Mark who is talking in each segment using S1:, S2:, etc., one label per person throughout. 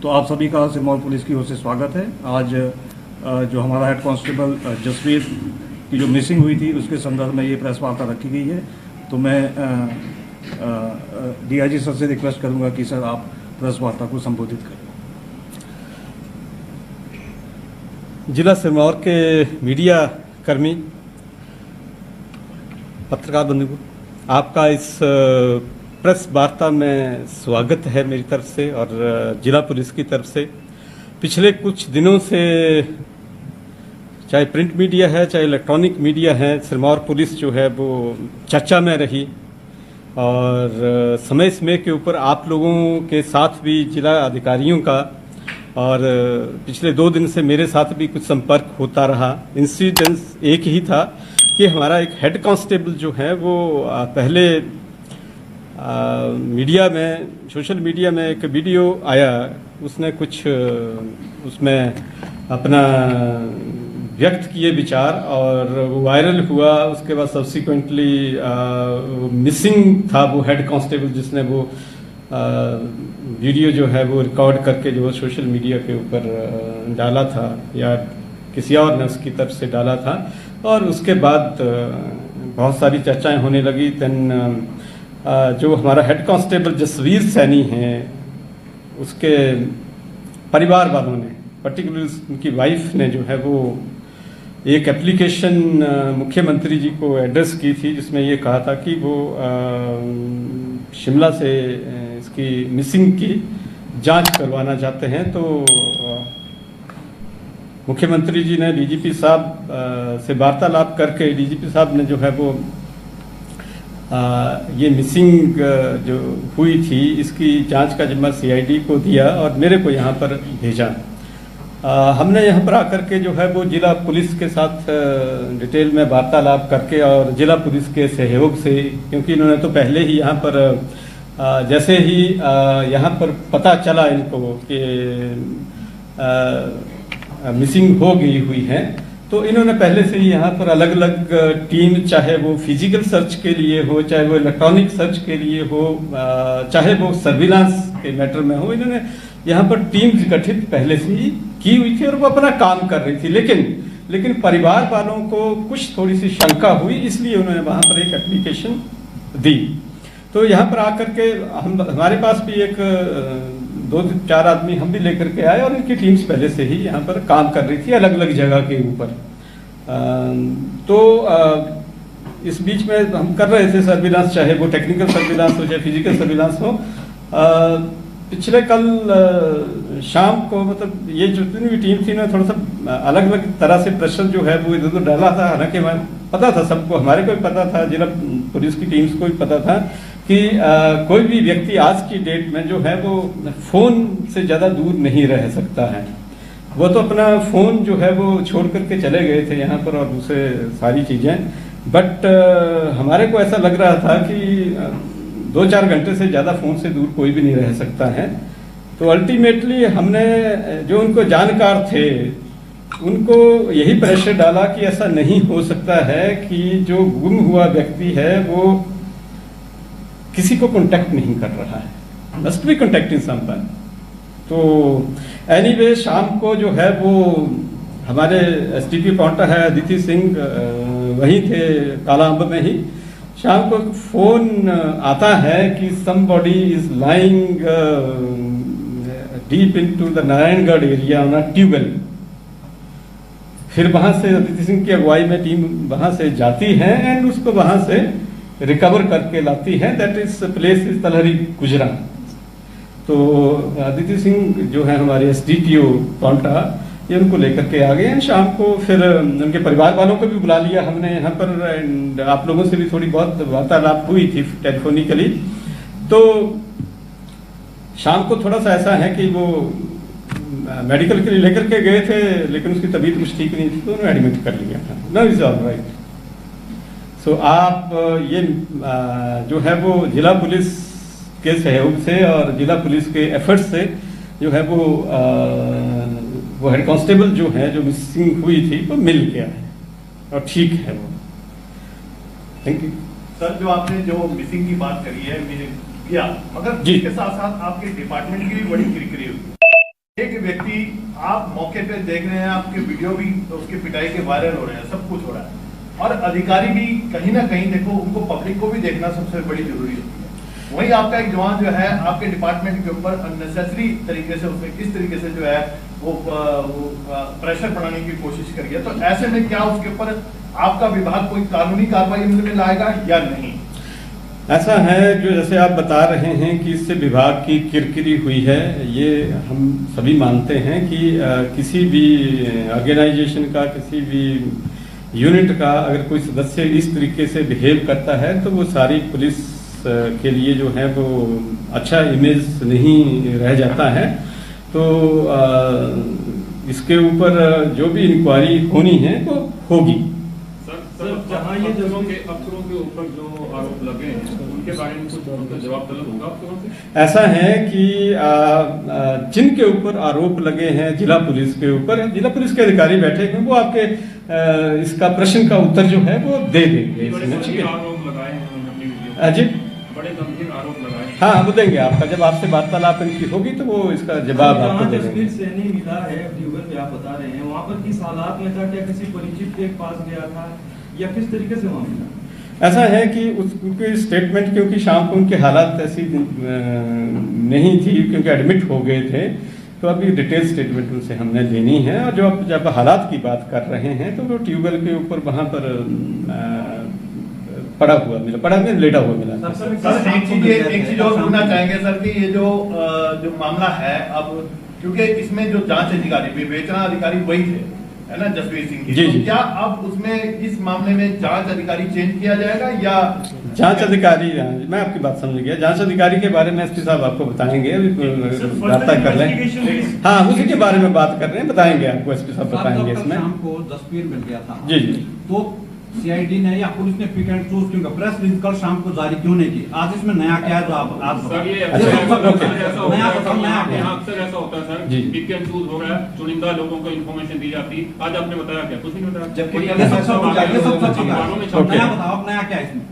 S1: तो आप सभी का सिरमौर पुलिस की ओर से स्वागत है। आज जो हमारा हेड कांस्टेबल जसवीर की जो मिसिंग हुई थी उसके संदर्भ में ये प्रेस वार्ता रखी गई है। तो मैं डीआईजी सर से रिक्वेस्ट करूंगा कि सर आप प्रेस वार्ता को संबोधित करें।
S2: जिला सिरमौर के मीडिया कर्मी, पत्रकार बंधुओं, आपका इस प्रेस वार्ता में स्वागत है मेरी तरफ से और जिला पुलिस की तरफ से। पिछले कुछ दिनों से चाहे प्रिंट मीडिया है चाहे इलेक्ट्रॉनिक मीडिया है, सिरमौर पुलिस जो है वो चर्चा में रही और समय समय के ऊपर आप लोगों के साथ भी जिला अधिकारियों का और पिछले 2 दिन से मेरे साथ भी कुछ संपर्क होता रहा। इंसिडेंस एक ही था कि हमारा एक हेड कांस्टेबल जो है वो पहले मीडिया में, सोशल मीडिया में एक वीडियो आया, उसने कुछ उसमें अपना व्यक्त किए विचार और वो वायरल हुआ। उसके बाद सब्सिक्वेंटली मिसिंग था वो हेड कांस्टेबल जिसने वो वीडियो जो है वो रिकॉर्ड करके जो सोशल मीडिया के ऊपर डाला था या किसी और ने उसकी तरफ से डाला था। और उसके बाद बहुत सारी चर्चाएं होने लगी। देन जो हमारा हेड कांस्टेबल जसवीर सैनी हैं उसके परिवार वालों ने, पर्टिकुलरली उनकी वाइफ ने जो है वो एक एप्लीकेशन मुख्यमंत्री जी को एड्रेस की थी जिसमें ये कहा था कि वो शिमला से इसकी मिसिंग की जांच करवाना चाहते हैं। तो मुख्यमंत्री जी ने डीजीपी साहब से वार्तालाप करके डीजीपी साहब ने जो है वो ये मिसिंग जो हुई थी इसकी जांच का जिम्मा सीआईडी को दिया और मेरे को यहाँ पर भेजा। हमने यहाँ पर आकर के जो है वो जिला पुलिस के साथ डिटेल में वार्तालाप करके और जिला पुलिस के सहयोग से, क्योंकि इन्होंने तो पहले ही यहाँ पर जैसे ही यहाँ पर पता चला इनको कि मिसिंग हो गई हुई है तो इन्होंने पहले से ही यहाँ पर अलग अलग टीम, चाहे वो फिजिकल सर्च के लिए हो, चाहे वो इलेक्ट्रॉनिक सर्च के लिए हो, चाहे वो सर्विलांस के मैटर में हो, इन्होंने यहाँ पर टीम गठित पहले से ही की हुई थी और वो अपना काम कर रही थी। लेकिन परिवार वालों को कुछ थोड़ी सी शंका हुई, इसलिए उन्होंने वहाँ पर एक एप्लीकेशन दी। तो यहाँ पर आकर के हमारे पास भी एक 2-4 आदमी हम भी लेकर के आए और इनकी टीम्स पहले से ही यहाँ पर काम कर रही थी अलग अलग जगह के ऊपर। इस बीच में हम कर रहे थे सर्विलांस, चाहे वो टेक्निकल सर्विलांस हो चाहे फिजिकल सर्विलांस हो। पिछले कल शाम को, मतलब ये जितनी भी टीम थी ना, थोड़ा सा अलग अलग तरह से प्रेशर जो है वो इधर डाला था। हालांकि पता था सबको, हमारे को भी पता था, जिला पुलिस की टीम्स को भी पता था कि कोई भी व्यक्ति आज की डेट में जो है वो फोन से ज़्यादा दूर नहीं रह सकता है। वो तो अपना फ़ोन जो है वो छोड़ करके चले गए थे यहाँ पर और दूसरे सारी चीज़ें, बट हमारे को ऐसा लग रहा था कि 2-4 घंटे से ज़्यादा फ़ोन से दूर कोई भी नहीं रह सकता है। तो अल्टीमेटली हमने जो उनको जानकार थे उनको यही प्रेशर डाला कि ऐसा नहीं हो सकता है कि जो गुम हुआ व्यक्ति है वो किसी को कांटेक्ट नहीं कर रहा है, मस्ट बी कांटेक्टिंग समवन। तो एनीवे शाम को जो है वो हमारे एसटीपी पाउंटा है अदिति सिंह वहीं थे कालाअंब में ही। शाम को फोन आता है कि somebody is lying deep into the Narayangarh area on a tubewell. फिर वहां से अदिति सिंह की अगुवाई में टीम वहां से जाती है एंड उसको वहां से रिकवर करके लाती है। दैट इज प्लेस इज तलहरी गुजरा। तो अदिति सिंह जो है हमारे एसडीपीओ पाउंटा, ये उनको लेकर के आ गए हैं। शाम को फिर उनके परिवार वालों को भी बुला लिया हमने यहाँ पर एंड आप लोगों से भी थोड़ी बहुत वार्तालाप हुई थी टेलीफोनिकली। तो शाम को थोड़ा सा ऐसा है कि वो मेडिकल के लिए लेकर के गए थे लेकिन उसकी तबीयत कुछ ठीक नहीं थी तो उन्होंने एडमिट कर लिया था। Now is all right. So आप ये जो है वो जिला पुलिस के सहयोग से और जिला पुलिस के एफर्ट्स से जो है वो हेड कांस्टेबल जो है जो मिसिंग हुई थी वो मिल गया है और ठीक है वो। Thank you
S3: sir. जो आपने जो मिसिंग की बात करी है, मगर इसके साथ साथ आपके डिपार्टमेंट की भी बड़ी किरकिरी हुई। व्यक्ति आप मौके पे देख रहे हैं, आपके वीडियो भी उसके पिटाई के वायरल हो रहे हैं, सब कुछ हो रहा है, और अधिकारी भी कहीं ना कहीं देखो उनको पब्लिक को भी देखना सबसे बड़ी जरूरी होती है। वहीं आपका एक जवान जो है आपके डिपार्टमेंट के ऊपर अननेसेसरी तरीके से उसने किस तरीके से जो है वो प्रेशर बनाने की कोशिश करी है, तो ऐसे में क्या उसके ऊपर आपका विभाग कोई कानूनी कार्रवाई में लाएगा या नहीं?
S2: ऐसा है जो जैसे आप बता रहे हैं कि इससे विभाग की किरकिरी हुई है, ये हम सभी मानते हैं कि किसी भी ऑर्गेनाइजेशन का, किसी भी यूनिट का अगर कोई सदस्य इस तरीके से बिहेव करता है तो वो सारी पुलिस के लिए जो है वो अच्छा इमेज नहीं रह जाता है। तो इसके ऊपर जो भी इंक्वायरी होनी है वो होगी।
S4: सर जहाँ ये अफसरों के ऊपर जो आरोप लगे हैं उनके बारे में कुछ जवाब तलब होगा अफसरों से?
S2: ऐसा है कि जिनके ऊपर आरोप लगे हैं जिला पुलिस के ऊपर, जिला पुलिस के अधिकारी बैठे हैं, वो आपके इसका प्रश्न का उत्तर जो है वो दे देंगे।
S4: आरोप लगाए हैं
S2: जी,
S4: बड़े गंभीर आरोप लगाए हैं।
S2: हाँ वो देंगे आपका, जब आपसे वार्तालाप इनकी होगी तो वो इसका जवाब आपको दे देंगे।
S5: से नहीं मिला है ट्यूबवेल पे, आप बता रहे हैं वहाँ पर किस हालात में था, क्या किसी परिचित के पास गया था या किस तरीके से वहाँ मिला?
S2: ऐसा है कि उसकी स्टेटमेंट, क्योंकि शाम को उनके हालात ऐसी नहीं थी क्योंकि एडमिट हो गए थे, तो अभी डिटेल स्टेटमेंट उनसे हमने लेनी है। और जो अब जब हालात की बात कर रहे हैं तो वो ट्यूबवेल के ऊपर वहाँ पर पड़ा हुआ मिला, लेटा हुआ मिला।
S3: सर एक चीज और पूछना चाहेंगे सर कि ये जो मामला है अब, क्योंकि इसमें जो जांच अधिकारी, विवेचना अधिकारी वही थे, है ना, जसवीर सिंह जी, तो क्या अब उसमें इस मामले में जांच अधिकारी चेंज किया जाएगा या?
S2: जांच अधिकारी, मैं आपकी बात समझ गया। जांच अधिकारी के बारे में एसपी साहब आपको बताएंगे, वार्ता कर लें। हाँ उसी के बारे में बात कर रहे हैं, बताएंगे आपको, एसपी साहब बताएंगे इसमें।
S5: हमको तस्वीर मिल गया था
S2: जी,
S5: तो सीआईडी ने या पुलिस ने पिक एंड चूज क्यों प्रेस रिलीज कल शाम को जारी क्यों नहीं की? आज इसमें नया क्या है तो आप
S4: सर ये
S5: नया
S4: अक्सर ऐसा होता है सर, पिक एंड चूज हो रहा है, चुनिंदा लोगों को इन्फॉर्मेशन दी जाती है। आज आपने बताया क्या? कुछ नहीं बताया।
S5: जबकि नया बताओ, अब नया क्या है इसमें?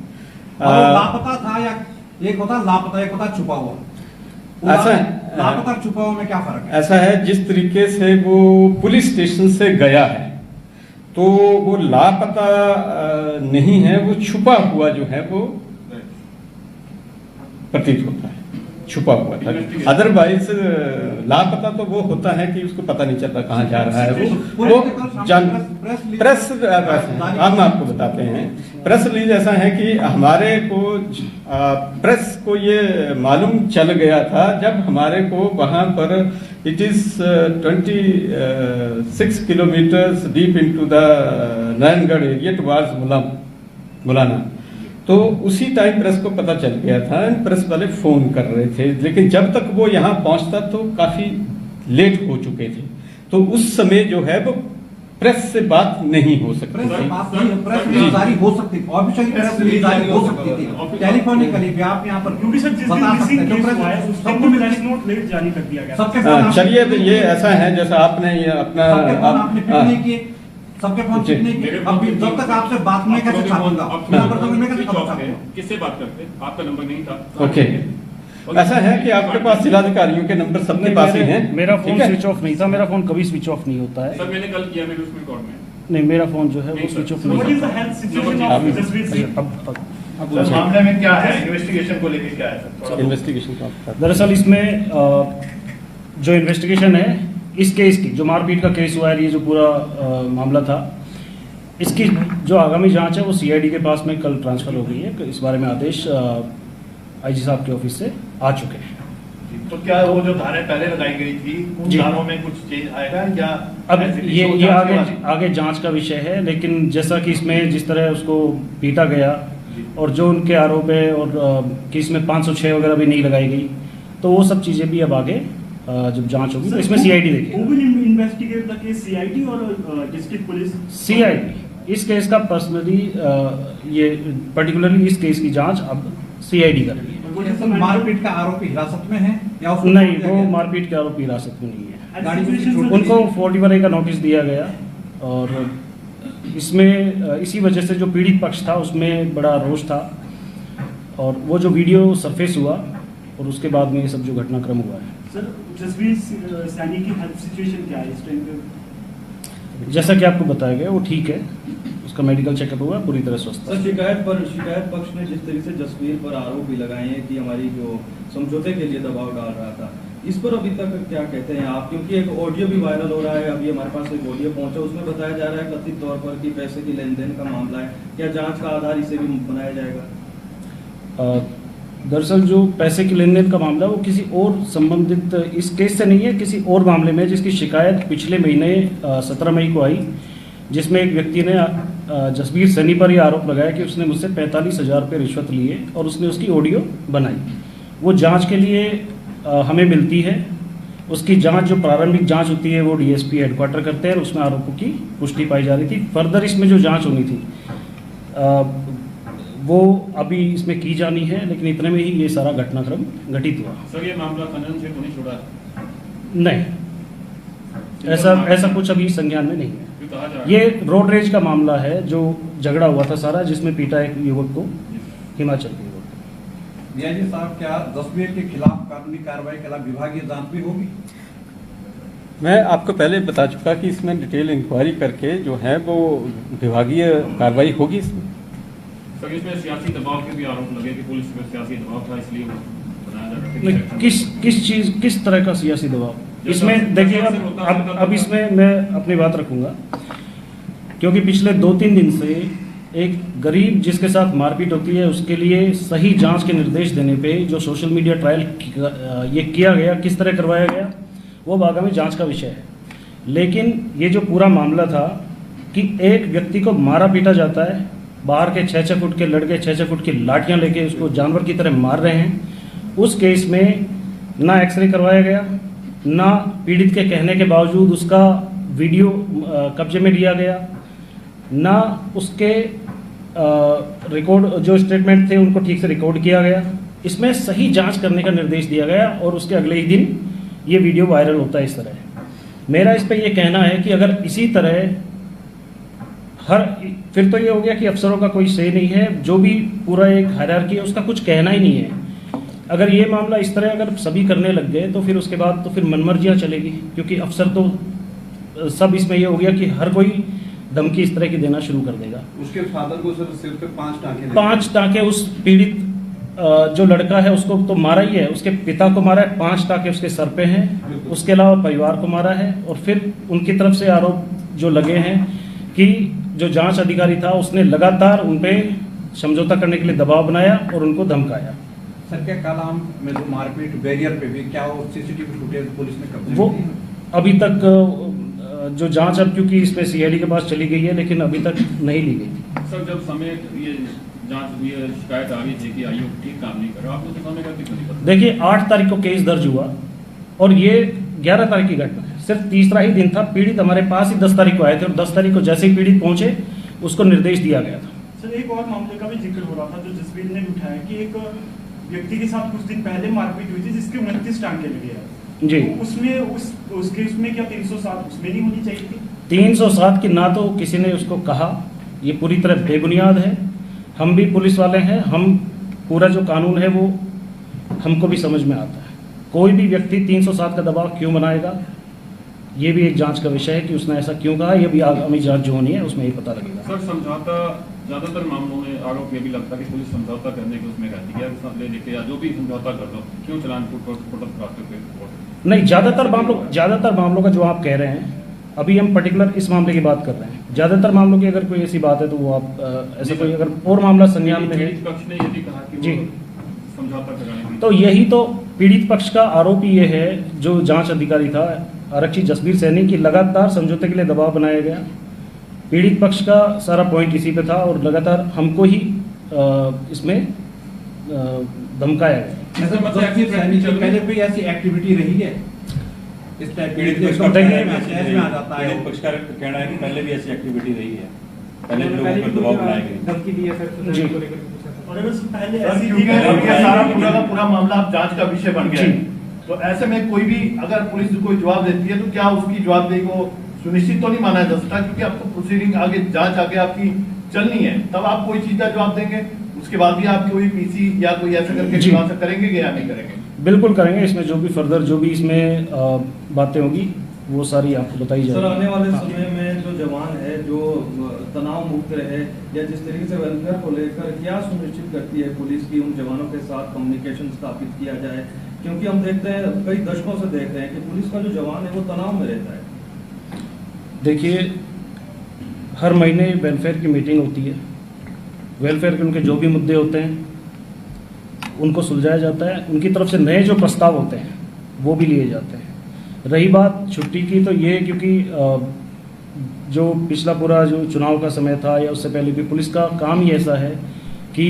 S5: लापता था या एक होता लापता, एक होता छुपा हुआ।
S2: ऐसा
S5: लापता छुपा हुआ में क्या फर्क है?
S2: ऐसा है, जिस तरीके से वो पुलिस स्टेशन से गया है तो वो लापता नहीं है, वो छुपा हुआ जो है वो प्रतीत होता है, छुपा हुआ था। अदरवाइज लापता तो वो होता है कि उसको पता नहीं चलता कहाँ जा रहा है वो प्रेस हम आपको बताते हैं। प्रेस रिलीज ऐसा है कि हमारे को प्रेस को ये मालूम चल गया था जब हमारे को वहाँ पर it is 26 kilometres deep into the Narayangarh area towards Mulana, तो उसी टाइम प्रेस को पता चल गया था। प्रेस वाले फोन कर रहे थे, लेकिन जब तक वो यहाँ पहुंचता तो काफी लेट हो चुके थे, तो उस समय जो है वो प्रेस से बात नहीं हो सकती थी।
S5: प्रेस रिलीज जारी हो सकती थी, ऑफिशियली प्रेस रिलीज जारी हो सकती थी, टेलीफोनिकली भी आप यहाँ पर
S6: क्योंकि सर जिस दिन मिसिंग केस हुआ है उस दिन को प्रेस नोट लेट जारी कर दिया गया।
S5: सबके फोन
S2: चलिए, तो ये ऐसा है जैसा आपने ये अपना
S5: आपने पिक नहीं किए, सबके फोन पिक नहीं किए। अब जब तक आपसे बात नहीं कैसे छापूंगा, नंबर तो मैं कैसे छापूंगा?
S4: किससे बात करते? आपका नंबर नहीं था।
S2: ओके, ऐसा है कि आपके पास जिलाधिकारियों के नंबर सबके पास ही हैं।
S1: मेरा फोन स्विच ऑफ नहीं था, मेरा फोन कभी स्विच ऑफ नहीं होता है।
S4: सर मैंने कल किया, मेरे उसमें रिकॉर्ड में
S1: नहीं, मेरा फोन जो है वो स्विच ऑफ नहीं
S6: what is the health situation of Jasvir Singh?
S3: Sir मामले में क्या है, इन्वेस्टिगेशन को लेकर क्या है?
S2: इन्वेस्टिगेशन का
S1: दरअसल इसमें जो इन्वेस्टिगेशन है इस केस की, जो मारपीट का केस हुआ है, ये जो पूरा मामला था, इसकी जो आगामी जांच है वो सीआईडी के पास में कल ट्रांसफर हो गई है। इस बारे में आदेश आईजी साहब के ऑफिस से आ चुके हैं।
S3: तो क्या वो जो धारें पहले लगाई गई थी उन धारों में कुछ चेंज आएगा या?
S1: अब ये आगे जांच का विषय है, लेकिन जैसा कि इसमें जिस तरह उसको पीटा गया और जो उनके आरोप है और कि इसमें 506 वगैरह भी नहीं लगाई गई, तो वो सब चीज़ें भी अब आगे जब जांच होगी तो इसमें सीआईडी देखेगी।
S6: Who will investigate the case, CID और डिस्ट्रिक्ट पुलिस?
S1: सीआईडी इस केस का पर्सनली ये पर्टिकुलरली इस केस की जांच अब सीआईडी कर रही है।
S5: मारपीट का आरोपी हिरासत में है या
S1: नहीं, वो मारपीट के आरोपी हिरासत में नहीं है। उनको 41A का नोटिस दिया गया और इसमें इसी वजह से जो पीड़ित पक्ष था उसमें बड़ा रोष था और वो जो वीडियो सरफेस हुआ और उसके बाद में ये सब जो घटनाक्रम हुआ है।
S6: सर जसवीर सैनी की हेल्थ सिचुएशन क्या है इस टाइम पे?
S1: जैसा कि आपको बताया गया वो ठीक है, उसका मेडिकल चेकअप हुआ, पूरी तरह स्वस्थ है।
S5: सर शिकायत पक्ष ने जिस तरीके से जसवीर पर आरोप भी लगाए हैं कि हमारी जो समझौते के लिए दबाव डाल रहा था, इस पर अभी तक क्या कहते हैं आप? क्योंकि एक ऑडियो भी वायरल हो रहा है, अभी हमारे पास एक ऑडियो पहुंचा, उसमें बताया जा रहा है कथित तौर पर कि पैसे की लेन देन का मामला है। क्या जांच का आधार इसे भी बनाया जाएगा?
S1: दरअसल जो पैसे की लेन देन का मामला वो किसी और संबंधित इस केस से नहीं है, किसी और मामले में जिसकी शिकायत पिछले महीने 17 मई को आई, जिसमें एक व्यक्ति ने जसवीर सैनी पर यह आरोप लगाया कि उसने मुझसे 45,000 रुपये रिश्वत लिए और उसने उसकी ऑडियो बनाई। वो जांच के लिए हमें मिलती है, उसकी जांच जो प्रारंभिक जांच होती है वो डीएसपी हेडक्वार्टर करते हैं और उसमें आरोपों की पुष्टि पाई जा रही थी। फर्दर इसमें जो जांच होनी थी वो अभी इसमें की जानी है, लेकिन इतने में ही ये सारा घटनाक्रम घटित हुआ।
S4: सर ये मामला खनन से तो नहीं छोड़ा है?
S1: नहीं, ऐसा कुछ अभी संज्ञान में नहीं है।
S4: जो कहा जा रहा है
S1: ये रोड रेज का मामला है, जो झगड़ा हुआ था सारा, जिसमें पीटा एक युवक को, हिमाचल के युवक को।
S7: डीआईजी साहब, क्या जसवीर के खिलाफ कानूनी कार्रवाई के खिलाफ विभागीय जांच भी होगी?
S2: मैं आपको पहले बता चुका कि इसमें डिटेल इंक्वायरी करके जो है वो विभागीय कार्रवाई होगी इसमें।
S4: सर इसमें सियासी दबाव के भी आरोप लगे कि पुलिस में सियासी दबाव था, इसलिए वो बनाया जा रहा
S1: नहीं, किस तरह का सियासी दबाव इसमें? देखिए अब इसमें मैं अपनी बात रखूंगा, क्योंकि पिछले 2-3 दिन से एक गरीब जिसके साथ मारपीट होती है उसके लिए सही जांच के निर्देश देने पे जो सोशल मीडिया ट्रायल ये किया गया, किस तरह करवाया गया, वो आगामी जांच का विषय है। लेकिन ये जो पूरा मामला था कि एक व्यक्ति को मारा पीटा जाता है, बाहर के 6-6 फुट के लड़के 6-6 फुट की लाठियां लेके उसको जानवर की तरह मार रहे हैं, उस केस में ना एक्सरे करवाया गया, ना पीड़ित के कहने के बावजूद उसका वीडियो कब्जे में लिया गया, ना उसके रिकॉर्ड जो स्टेटमेंट थे उनको ठीक से रिकॉर्ड किया गया। इसमें सही जांच करने का निर्देश दिया गया और उसके अगले ही दिन ये वीडियो वायरल होता है इस तरह। मेरा इस पर यह कहना है कि अगर इसी तरह फिर तो ये हो गया कि अफसरों का कोई से नहीं है, जो भी पूरा एक हायरार्की है उसका कुछ कहना ही नहीं है। अगर ये मामला इस तरह अगर सभी करने लग गए तो फिर उसके बाद तो फिर मनमर्जियाँ चलेगी, क्योंकि अफसर तो सब इसमें ये हो गया कि हर कोई धमकी इस तरह की देना शुरू कर देगा।
S7: उसके फादर को सिर पे
S1: 5 टाँके उस पीड़ित जो लड़का है उसको तो मारा ही है, उसके पिता को मारा है, 5 टाँके उसके सर पे हैं, उसके अलावा परिवार को मारा है। और फिर उनकी तरफ से आरोप जो लगे हैं कि जो जांच अधिकारी था उसने लगातार उन पे समझौता करने के लिए दबाव बनाया और उनको धमकाया।
S7: सर, क्या कलाम में जो मारपीट बैरियर पे भी क्या वो सीसीटीवी फुटेज पुलिस ने कब्जे
S1: वो
S7: में की?
S1: अभी तक जो जांच अब क्योंकि इसमें सीआईडी के पास चली गई है, लेकिन अभी तक नहीं ली गई।
S4: सर जब समय ये जांच हुई है, शिकायत आ गई थी कि आयोग ठीक काम नहीं कर रहा, आपको तो समय का क्यों नहीं पता?
S1: देखिए 8 तारीख को केस दर्ज हुआ और ये 11 तारीख की घटना है, सिर्फ तीसरा ही दिन था। पीड़ित हमारे पास ही 10 तारीख को आए थे और 10 तारीख को जैसे ही पीड़ित पहुंचे उसको निर्देश दिया गया था।
S6: सर एक और मामले का भी जिक्र हो रहा था जो जसवीर ने उठाया कि एक व्यक्ति के साथ कुछ दिन पहले मारपीट हुई थी जिसके 29 टांके लगे हैं
S1: जी।
S6: तो उसमें उसके उसमें क्या 307 उसमें नहीं होनी चाहिए थी?
S1: 307 की ना तो किसी ने उसको कहा, ये पूरी तरह बेबुनियाद है। हम भी पुलिस वाले हैं, हम पूरा जो कानून है वो हमको भी समझ में आता है। कोई भी व्यक्ति 307 का दबाव क्यों बनाएगा, ये भी एक जांच का विषय है कि उसने ऐसा क्यों कहा। ये भी आगामी जांच जो होनी है उसमें ही पता लगेगा।
S4: सर समझौता ज्यादातर मामलों में आरोप ये भी लगता है कि पुलिस समझौता करने के उसमें कहती है ले लेके या जो भी समझौता कर लो, क्यों चलान
S1: नहीं, ज्यादातर मामलों का जो आप कह रहे हैं, अभी हम पर्टिकुलर इस मामले की बात कर रहे हैं। ज्यादातर मामलों की अगर कोई ऐसी बात है तो वो आप ऐसा कोई अगर और मामला संज्ञान में है
S4: पक्ष ने ये भी कहा कि
S1: जी
S4: समझौता कराएंगे,
S1: तो यही तो पीड़ित पक्ष का आरोप ये है, जो जांच अधिकारी था आरक्षी जसवीर सैनी की लगातार समझौते के लिए दबाव बनाया गया। पीड़ित पक्ष का सारा पॉइंट इसी पे था और लगातार हमको ही इसमें धमकाया गया।
S7: पहले कोई ऐसी एक्टिविटी रही है इस टाइप
S1: पीड़ित
S7: की?
S1: पक्ष का
S8: कहना है कि पहले भी ऐसी एक्टिविटी रही है, पहले भी लोगों पर दबाव बनाए गए
S1: जी।
S6: और अगर पहले ऐसी
S3: क्योंकि ये सारा पूरा का पूरा मामला अब जांच का विषय बन गया है, तो ऐसे में कोई भी अगर पुलिस कोई जवाब देती है तो क्या उसकी जवाबदेही को सुनिश्चित तो नहीं माना जा सकता, क्योंकि आपको प्रोसीडिंग आगे जांच आगे आपकी चलनी है, तब आप कोई चीज का जवाब देंगे, उसके बाद भी आप कोई पीसी या कोई ऐसा करके खुलासा करेंगे या नहीं करेंगे?
S1: बिल्कुल करेंगे। इसमें जो भी फर्दर जो भी इसमें बातें होगी वो सारी आपको बताई
S5: सर, आने वाले
S1: जाएगी।
S5: समय में जो जवान है जो तनाव मुक्त रहे या जिस तरीके से वेलफेयर को लेकर क्या सुनिश्चित करती है पुलिस की उन जवानों के साथ कम्युनिकेशन स्थापित किया जाए, क्योंकि हम देखते हैं कई दशकों से देख रहे हैं कि पुलिस का जो जवान है वो तनाव में रहता है।
S1: देखिए, हर महीने वेलफेयर की मीटिंग होती है। वेलफेयर के उनके जो भी मुद्दे होते हैं उनको सुलझाया जाता है। उनकी तरफ से नए जो प्रस्ताव होते हैं वो भी लिए जाते हैं। रही बात छुट्टी की, तो ये क्योंकि जो पिछला पूरा जो चुनाव का समय था या उससे पहले भी पुलिस का काम ही ऐसा है कि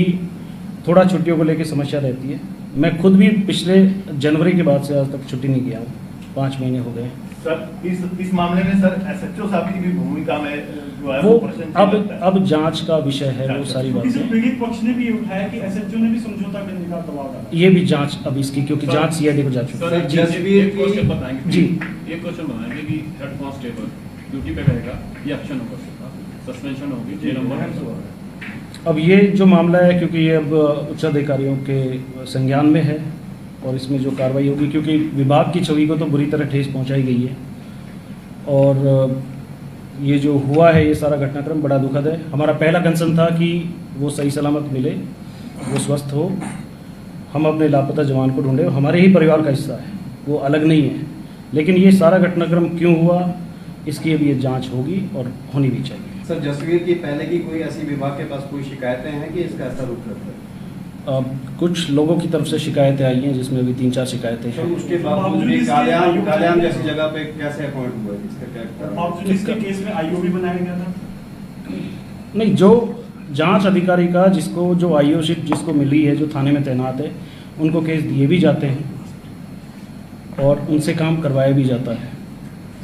S1: थोड़ा छुट्टियों को लेकर समस्या रहती है। मैं खुद भी पिछले जनवरी के बाद से आज तक छुट्टी नहीं किया हूँ, 5 महीने हो गए।
S3: सर इस मामले में सर एसएचओ साहब की भी भूमिका में जो है
S1: वो
S3: प्रश्नचिन्ह लगता है।
S1: अब जांच का विषय है, वो सारी
S6: क्योंकि सर
S1: बातें।
S6: पीड़ित पक्ष ने भी उठाया कि एसएचओ ने भी समझौता करने का दबाव डाला।
S1: ये भी जांच अब इसकी, क्योंकि
S4: सर,
S1: जांच सीआईडी को जा चुकी
S4: सर
S1: है।
S4: जी, एक क्वेश्चन बताएंगे
S1: जी।
S4: एक क्वेश्चन बताएंगे कि हेड कांस्टेबल ड्यूटी पे रहेगा या एक्शन होगा, सस्पेंशन होगी, ये नंबर
S1: अब ये जो मामला है, क्योंकि ये अब उच्च अधिकारियों के संज्ञान में है और इसमें जो कार्रवाई होगी, क्योंकि विभाग की छवि को तो बुरी तरह ठेस पहुंचाई गई है और ये जो हुआ है ये सारा घटनाक्रम बड़ा दुखद है। हमारा पहला कंसर्न था कि वो सही सलामत मिले, वो स्वस्थ हो, हम अपने लापता जवान को ढूंढे, हमारे ही परिवार का हिस्सा है, वो अलग नहीं है। लेकिन ये सारा घटनाक्रम क्यों हुआ इसकी अभी ये जांच होगी और होनी भी चाहिए।
S9: सर, जसवीर की पहले की कोई ऐसी विभाग के पास कोई शिकायतें हैं कि इसका ऐसा रुख रहता है?
S1: कुछ लोगों की तरफ से शिकायतें आई हैं, जिसमें अभी 3-4 शिकायतें
S9: सर,
S1: हैं।
S9: उसके बावजूद भी काल्यान जैसी जगह पे कैसे अपॉइंट हुआ, इसका क्या कारण?
S6: बावजूद इसके केस में आईओ भी बनाया गया था।
S1: नहीं, जो जांच अधिकारी का जिसको जो आईओ शिप जिसको मिली है, जो थाने में तैनात है, उनको केस दिए भी जाते हैं और उनसे काम करवाया भी जाता है।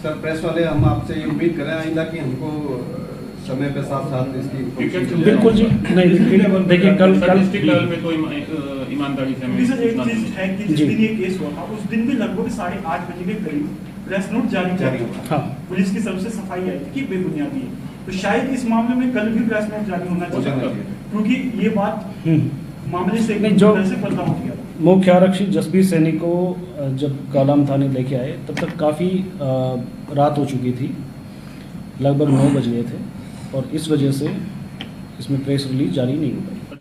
S9: सर, प्रेस वाले हम आपसे ये उम्मीद करें आइंदा कि हमको समय पे साथ साथ इसकी
S1: बिल्कुल जी। नहीं, देखिए कल
S4: डिस्ट्रिक्ट लेवल पे तो ईमानदारी से
S6: क्योंकि सर एक चीज है कि जिस
S1: जी।
S6: दिन ये केस हुआ था उस दिन भी लगभग 8:30 बजे के करीब प्रेस नोट जारी हुआ।
S1: हाँ।
S6: पुलिस की तरफ से सफाई आई थी कि बेबुनियादी है, तो शायद इस मामले में कल भी प्रेस नोट जारी होना चाहिए, क्योंकि ये बात मामले से
S1: नहीं, जो
S6: से पर्दा हो गया।
S1: मुख्य आरक्षी जसबीर सैनी को जब कालाम थाने लेके आए तब तक काफ़ी रात हो चुकी थी, लगभग 9 बज गए थे और इस वजह से इसमें प्रेस रिलीज जारी नहीं हो पाई।